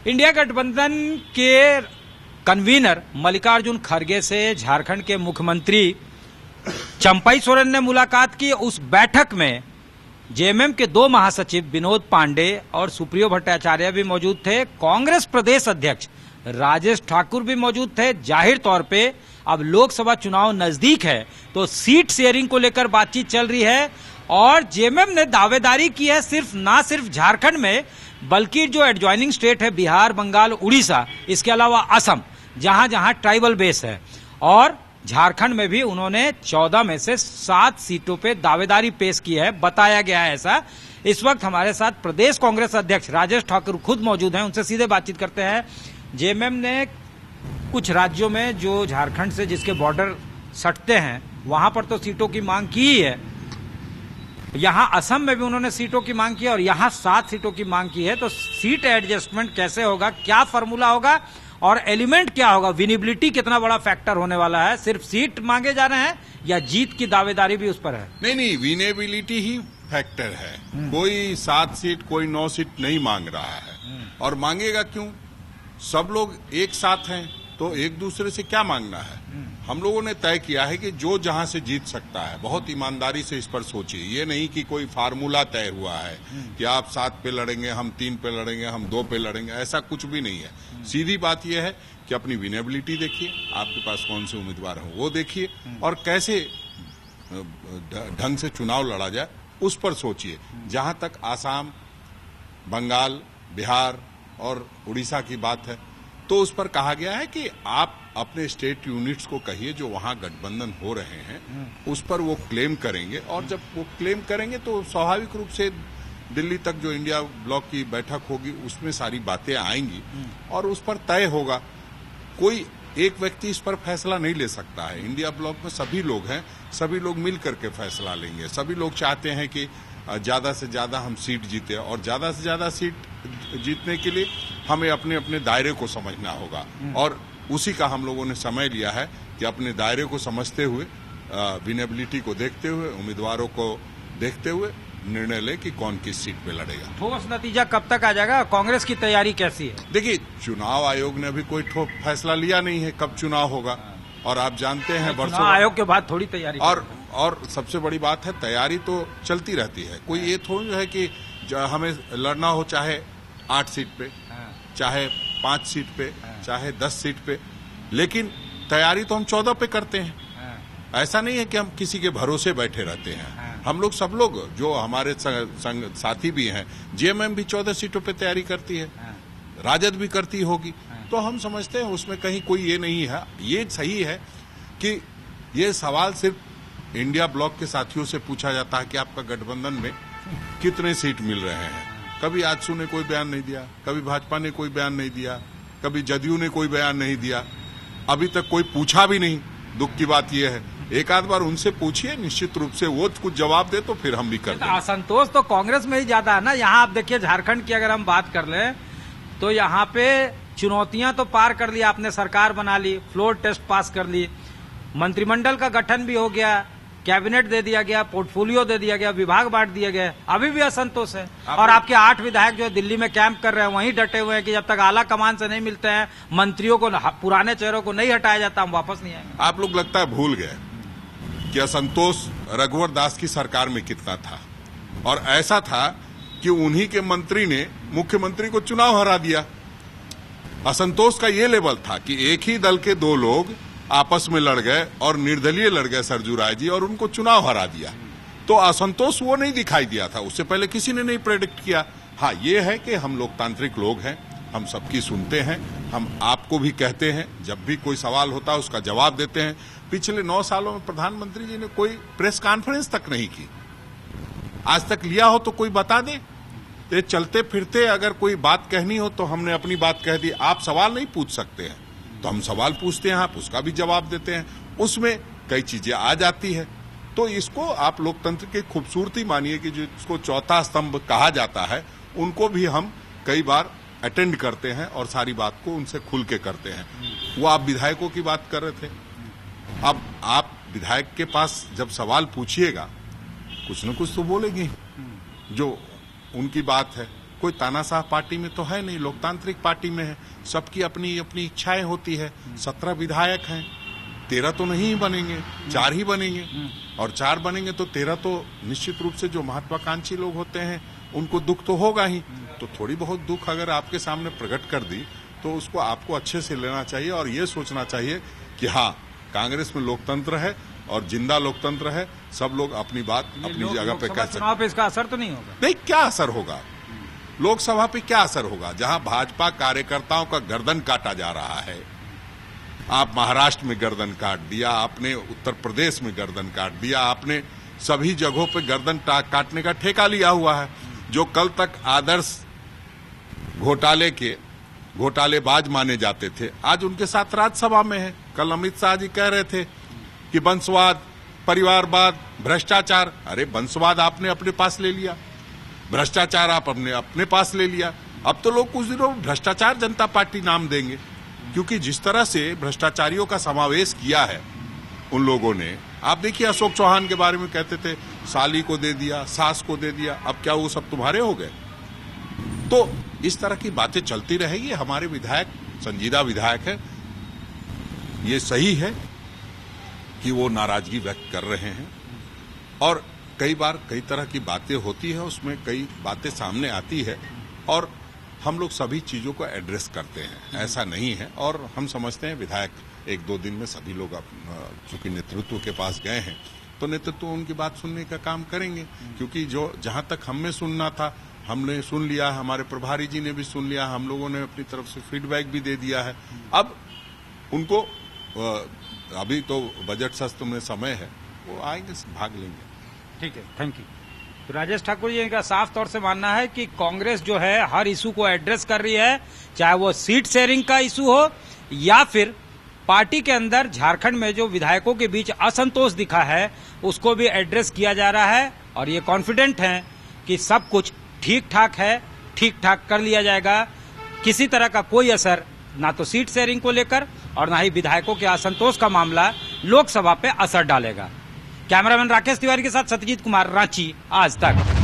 India गठबंधन के convener Mallikarjun खड़गे से झारखंड के मुख्यमंत्री चंपाई सोरेन ने मुलाकात की। उस बैठक में जेएमएम के दो महासचिव विनोद पांडे और सुप्रियो भट्टाचार्य भी मौजूद थे। कांग्रेस प्रदेश अध्यक्ष राजेश ठाकुर भी मौजूद थे। जाहिर तौर पे अब लोकसभा चुनाव नजदीक है तो सीट शेयरिंग को लेकर बातचीत चल रही है और जेएमएम ने दावेदारी की है ना सिर्फ झारखंड में बल्कि जो एडजॉइनिंग स्टेट है बिहार, बंगाल, उड़ीसा, इसके अलावा असम, जहां जहां ट्राइबल बेस है, और झारखंड में भी उन्होंने 14 में से 7 सीटों पे दावेदारी पेश की है, बताया गया है ऐसा। इस वक्त हमारे साथ प्रदेश कांग्रेस अध्यक्ष राजेश ठाकुर खुद मौजूद हैं, उनसे सीधे बातचीत करते हैं। जेएमएम ने कुछ राज्यों में जो झारखंड से जिसके बॉर्डर सटते हैं वहां पर तो सीटों की मांग की ही है, यहां असम में भी उन्होंने सीटों की मांग की है और यहां 7 सीटों की मांग की है। तो सीट एडजस्टमेंट कैसे होगा, क्या फॉर्मूला होगा और एलिमेंट क्या होगा, विनेबिलिटी कितना बड़ा फैक्टर होने वाला है? सिर्फ सीट मांगे जा रहे हैं या जीत की दावेदारी भी उस पर है? नहीं, विनेबिलिटी ही फैक्टर है। कोई 7 सीट, कोई 9 सीट नहीं मांग रहा है। और मांगेगा क्यों? सब लोग एक साथ हैं तो एक दूसरे से क्या मांगना है? हम लोगों ने तय किया है कि जो जहां से जीत सकता है, बहुत ईमानदारी से इस पर सोचिए। ये नहीं कि कोई फार्मूला तय हुआ है कि आप 7 पे लड़ेंगे, हम 3 पे लड़ेंगे, हम 2 पे लड़ेंगे, ऐसा कुछ भी नहीं है। सीधी बात यह है कि अपनी विनेबिलिटी देखिए, आपके पास कौन से उम्मीदवार हैं वो देखिए और कैसे ढंग से चुनाव लड़ा जाए उस पर सोचिए। जहां तक आसाम, बंगाल, बिहार और उड़ीसा की बात है तो उस पर कहा गया है कि आप अपने स्टेट यूनिट्स को कहिए जो वहां गठबंधन हो रहे हैं, उस पर वो क्लेम करेंगे और जब वो क्लेम करेंगे तो स्वाभाविक रूप से दिल्ली तक जो इंडिया ब्लॉक की बैठक होगी उसमें सारी बातें आएंगी और उस पर तय होगा। कोई एक व्यक्ति इस पर फैसला नहीं ले सकता है। इंडिया ब्लॉक में सभी लोग हैं, सभी लोग मिल करके फैसला लेंगे। सभी लोग चाहते हैं कि ज्यादा से ज्यादा हम सीट जीते और ज्यादा से ज्यादा सीट जीतने के लिए हमें अपने अपने दायरे को समझना होगा और उसी का हम लोगों ने समय लिया है कि अपने दायरे को समझते हुए, विनेबिलिटी को देखते हुए, उम्मीदवारों को देखते हुए निर्णय ले कि कौन किस सीट पे लड़ेगा। ठोस नतीजा कब तक आ जाएगा? कांग्रेस की तैयारी कैसी है? देखिए, चुनाव आयोग ने अभी कोई ठोस फैसला लिया नहीं है कब चुनाव होगा और आप जानते हैं चुनाव आयोग के बाद थोड़ी तैयारी और सबसे बड़ी बात है तैयारी तो चलती रहती है। कोई ये थोड़ी है कि हमें लड़ना हो चाहे 8 सीट पे, चाहे 5 सीट पे, चाहे 10 सीट पे, लेकिन तैयारी तो हम 14 पे करते हैं। ऐसा नहीं है कि हम किसी के भरोसे बैठे रहते हैं। हम लोग सब लोग जो हमारे संग साथी भी हैं, जेएमएम भी 14 सीटों पे तैयारी करती है, राजद भी करती होगी। तो हम समझते हैं उसमें कहीं कोई ये नहीं है। ये सही है कि ये सवाल सिर्फ इंडिया ब्लॉक के साथियों से पूछा जाता है कि आपका गठबंधन में कितने सीट मिल रहे हैं। कभी आजसू ने कोई बयान नहीं दिया, कभी भाजपा ने कोई बयान नहीं दिया, कभी जदयू ने कोई बयान नहीं दिया, अभी तक कोई पूछा भी नहीं। दुख की बात यह है, एक आध बार उनसे पूछिए, निश्चित रूप से वो कुछ जवाब दे तो फिर हम भी कर दें। असंतोष तो कांग्रेस में ही ज्यादा है ना। यहाँ आप देखिए, झारखंड की अगर हम बात कर लें तो यहाँ पे चुनौतियां तो पार कर ली आपने, सरकार बना ली, फ्लोर टेस्ट पास कर ली, मंत्रिमंडल का गठन भी हो गया, कैबिनेट दे दिया गया, पोर्टफोलियो दे दिया गया, विभाग बांट दिए गए, अभी भी असंतोष है। और आपके 8 विधायक जो दिल्ली में कैंप कर रहे हैं वहीं डटे हुए हैं कि जब तक आला कमान से नहीं मिलते हैं, मंत्रियों को, पुराने चेहरों को नहीं हटाया जाता, हम वापस नहीं आएंगे। आप लोग लगता है भूल गए कि असंतोष रघुवर दास की सरकार में कितना था और ऐसा था कि उन्हीं के मंत्री ने मुख्यमंत्री को चुनाव हरा दिया। असंतोष का ये लेवल था कि एक ही दल के 2 लोग आपस में लड़ गए और निर्दलीय लड़ गए, सरजू राय जी, और उनको चुनाव हरा दिया। तो असंतोष वो नहीं दिखाई दिया था, उससे पहले किसी ने नहीं प्रेडिक्ट किया। हाँ, ये है कि हम लोकतांत्रिक लोग हैं, हम सबकी सुनते हैं, हम आपको भी कहते हैं, जब भी कोई सवाल होता है उसका जवाब देते हैं। पिछले 9 सालों में प्रधानमंत्री जी ने कोई प्रेस कॉन्फ्रेंस तक नहीं की, आज तक लिया हो तो कोई बता दे। तो चलते फिरते अगर कोई बात कहनी हो तो हमने अपनी बात कह दी। आप सवाल नहीं पूछ सकते हैं तो हम सवाल पूछते हैं, आप उसका भी जवाब देते हैं, उसमें कई चीजें आ जाती है। तो इसको आप लोकतंत्र की खूबसूरती मानिए कि जिसको चौथा स्तंभ कहा जाता है, उनको भी हम कई बार अटेंड करते हैं और सारी बात को उनसे खुल के करते हैं। वो आप विधायकों की बात कर रहे थे, अब आप विधायक के पास जब सवाल पूछिएगा कुछ न कुछ तो बोलेंगे, जो उनकी बात है, कोई तानाशाह पार्टी में तो है नहीं, लोकतांत्रिक पार्टी में है, सबकी अपनी अपनी इच्छाएं होती है। 17 विधायक हैं, 13 तो नहीं बनेंगे, 4 ही बनेंगे, और 4 बनेंगे तो 13 तो निश्चित रूप से जो महत्वाकांक्षी लोग होते हैं उनको दुख तो होगा ही। तो थोड़ी बहुत दुख अगर आपके सामने प्रकट कर दी तो उसको आपको अच्छे से लेना चाहिए और ये सोचना चाहिए कि हाँ, कांग्रेस में लोकतंत्र है और जिंदा लोकतंत्र है, सब लोग अपनी बात अपनी जगह पे कह सकते हैं। चुनाव पे इसका असर तो नहीं होगा? नहीं, क्या असर होगा? लोकसभा पे क्या असर होगा जहां भाजपा कार्यकर्ताओं का गर्दन काटा जा रहा है? आप महाराष्ट्र में गर्दन काट दिया, आपने उत्तर प्रदेश में गर्दन काट दिया, आपने सभी जगहों पे गर्दन काटने का ठेका लिया हुआ है। जो कल तक आदर्श घोटालेबाज माने जाते थे, आज उनके साथ राज्यसभा में है। कल अमित शाह जी कह रहे थे कि वंशवाद, परिवारवाद, भ्रष्टाचार। अरे वंशवाद आपने अपने पास ले लिया, भ्रष्टाचार आप अपने पास ले लिया। अब तो लोग कुछ दिनों भ्रष्टाचार जनता पार्टी नाम देंगे, क्योंकि जिस तरह से भ्रष्टाचारियों का समावेश किया है उन लोगों ने। आप देखिए, अशोक चौहान के बारे में कहते थे साली को दे दिया, सास को दे दिया, अब क्या वो सब तुम्हारे हो गए? तो इस तरह की बातें चलती रहेगी। हमारे विधायक संजीदा विधायक है, ये सही है कि वो नाराजगी व्यक्त कर रहे हैं, और कई बार कई तरह की बातें होती है, उसमें कई बातें सामने आती है और हम लोग सभी चीजों को एड्रेस करते हैं, ऐसा नहीं है। और हम समझते हैं विधायक 1-2 दिन में सभी लोग चूंकि नेतृत्व के पास गए हैं तो नेतृत्व उनकी बात सुनने का काम करेंगे, क्योंकि जो जहां तक हमें सुनना था हमने सुन लिया, हमारे प्रभारी जी ने भी सुन लिया, हम लोगों ने अपनी तरफ से फीडबैक भी दे दिया है। अब उनको अभी तो बजट सत्र में समय है, वो आएंगे, भाग लेंगे। ठीक है, थैंक यू। तो राजेश ठाकुर जी का साफ तौर से मानना है कि कांग्रेस जो है हर इशू को एड्रेस कर रही है, चाहे वो सीट शेयरिंग का इशू हो या फिर पार्टी के अंदर झारखंड में जो विधायकों के बीच असंतोष दिखा है उसको भी एड्रेस किया जा रहा है, और ये कॉन्फिडेंट हैं कि सब कुछ ठीक ठाक है, ठीक ठाक कर लिया जाएगा। किसी तरह का कोई असर ना तो सीट शेयरिंग को लेकर और ना ही विधायकों के असंतोष का मामला लोकसभा पे असर डालेगा। कैमरामैन राकेश तिवारी के साथ सत्यजीत कुमार, रांची, आज तक।